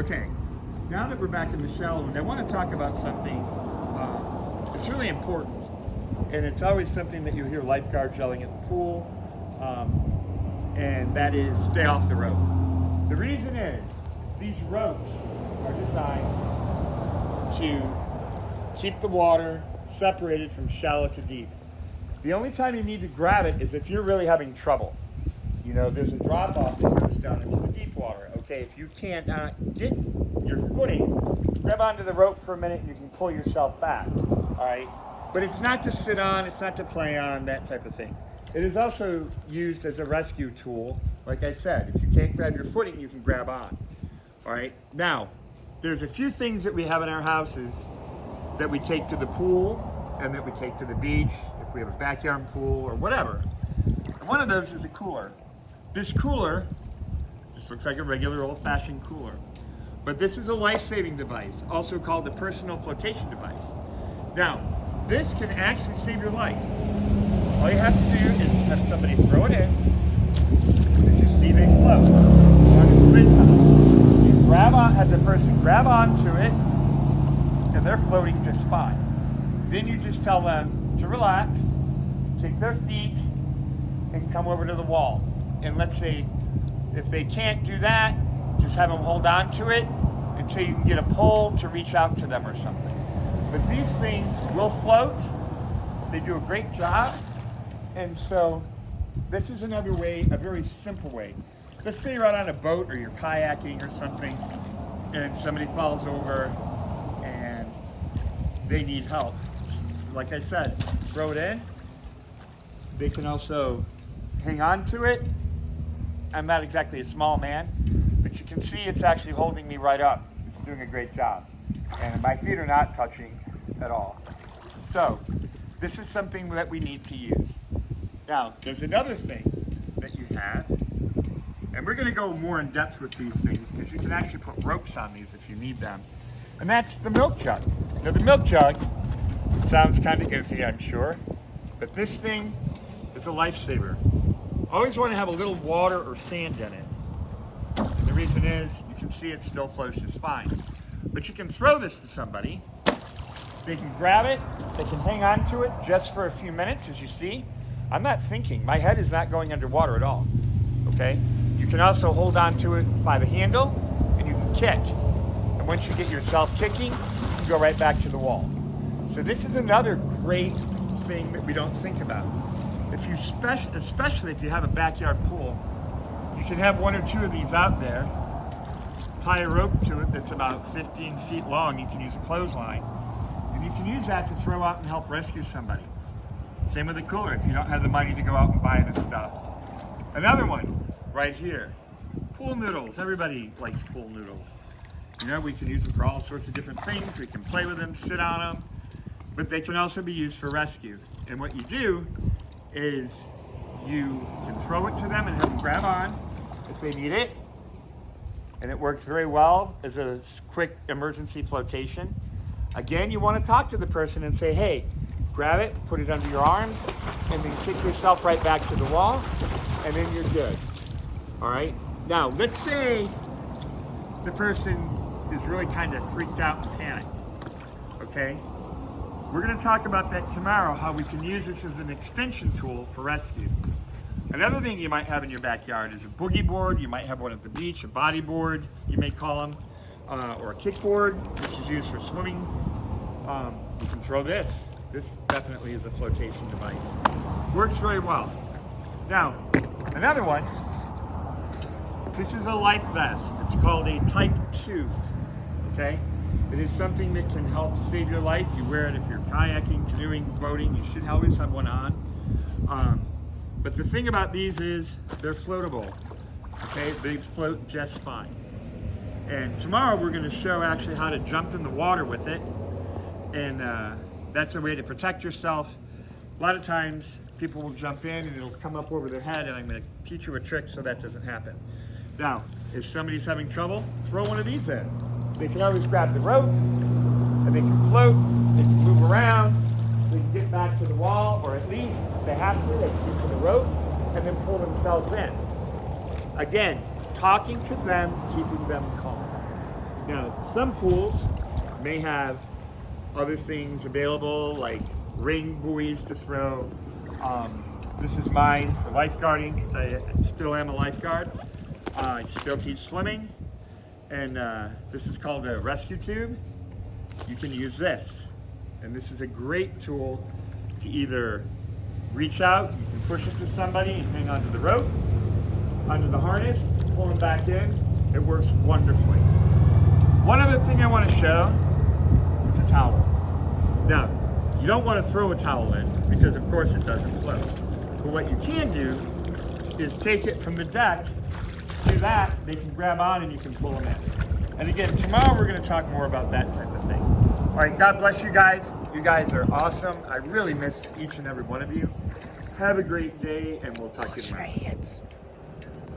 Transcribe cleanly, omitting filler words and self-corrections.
Okay, now that we're back in the shallow end, I want to talk about something that's really important. And it's always something that you hear lifeguards yelling at the pool, and that is stay off the rope. The reason is these ropes are designed to keep the water separated from shallow to deep. The only time you need to grab it is if you're really having trouble. You know, there's a drop off that goes down into the deep water. Okay, if you can't get your footing, grab onto the rope for a minute and you can pull yourself back. All right, but it's not to sit on, it's not to play on, that type of thing. It is also used as a rescue tool. Like I said, if you can't grab your footing, you can grab on. All right, now there's a few things that we have in our houses that we take to the pool and that we take to the beach if we have a backyard pool or whatever. And one of those is a cooler. This cooler just looks like a regular old-fashioned cooler, but this is a life-saving device, also called a personal flotation device. Now, this can actually save your life. All you have to do is have somebody throw it in. As you see, they float. As long as the lid's on. You grab on, have the person grab onto it, and they're floating just fine. Then you just tell them to relax, take their feet, and come over to the wall. And let's say if they can't do that, just have them hold on to it until you can get a pole to reach out to them or something. But these things will float. They do a great job. And so this is another way, a very simple way. Let's say you're out on a boat or you're kayaking or something and somebody falls over and they need help. Like I said, throw it in. They can also hang on to it. I'm not exactly a small man, but you can see it's actually holding me right up. It's doing a great job. And my feet are not touching at all. So this is something that we need to use. Now, there's another thing that you have, and we're going to go more in depth with these things because you can actually put ropes on these if you need them. And that's the milk jug. Now, the milk jug sounds kind of goofy, I'm sure, but this thing is a lifesaver. Always want to have a little water or sand in it. And the reason is, you can see it still floats just fine. But you can throw this to somebody. They can grab it, they can hang on to it just for a few minutes, as you see. I'm not sinking. My head is not going underwater at all. Okay? You can also hold on to it by the handle, and you can kick. And once you get yourself kicking, you can go right back to the wall. So this is another great thing that we don't think about. If you especially if you have a backyard pool, you can have one or two of these out there, tie a rope to it that's about 15 feet long. You can use a clothesline, and you can use that to throw out and help rescue somebody. Same with the cooler if you don't have the money to go out and buy this stuff. Another one right here, pool noodles. Everybody likes pool noodles. You know, we can use them for all sorts of different things. We can play with them, sit on them, but they can also be used for rescue. And what you do is you can throw it to them and have them grab on if they need it. And it works very well as a quick emergency flotation. Again, you want to talk to the person and say, hey, grab it, put it under your arms, and then kick yourself right back to the wall, and then you're good. All right? Now, let's say the person is really kind of freaked out and panicked. Okay? We're going to talk about that tomorrow, how we can use this as an extension tool for rescue. Another thing you might have in your backyard is a boogie board. You might have one at the beach, a body board, you may call them, or a kickboard, which is used for swimming. You can throw this. This definitely is a flotation device. Works very well. Now, another one, this is a life vest. It's called a Type 2, okay? It is something that can help save your life. You wear it if you're kayaking, canoeing, boating. You should always have one on. But the thing about these is they're floatable. Okay, they float just fine. And tomorrow we're going to show actually how to jump in the water with it. And that's a way to protect yourself. A lot of times people will jump in and it'll come up over their head, and I'm going to teach you a trick so that doesn't happen. Now, if somebody's having trouble, throw one of these in. They can always grab the rope, and they can float, they can move around, so they can get back to the wall, or at least, if they have to, they can get to the rope, and then pull themselves in. Again, talking to them, keeping them calm. Now, some pools may have other things available, like ring buoys to throw. This is mine for lifeguarding, because I still am a lifeguard. I still teach swimming. And this is called a rescue tube. You can use this. And this is a great tool to either reach out, you can push it to somebody and hang onto the rope, onto the harness, pull them back in. It works wonderfully. One other thing I want to show is a towel. Now, you don't want to throw a towel in because of course it doesn't float. But what you can do is take it from the deck, do that, they can grab on and you can pull them in. And again, tomorrow we're going to talk more about that type of thing. All right, God bless you guys. You guys are awesome. I really miss each and every one of you. Have a great day and we'll talk to you tomorrow.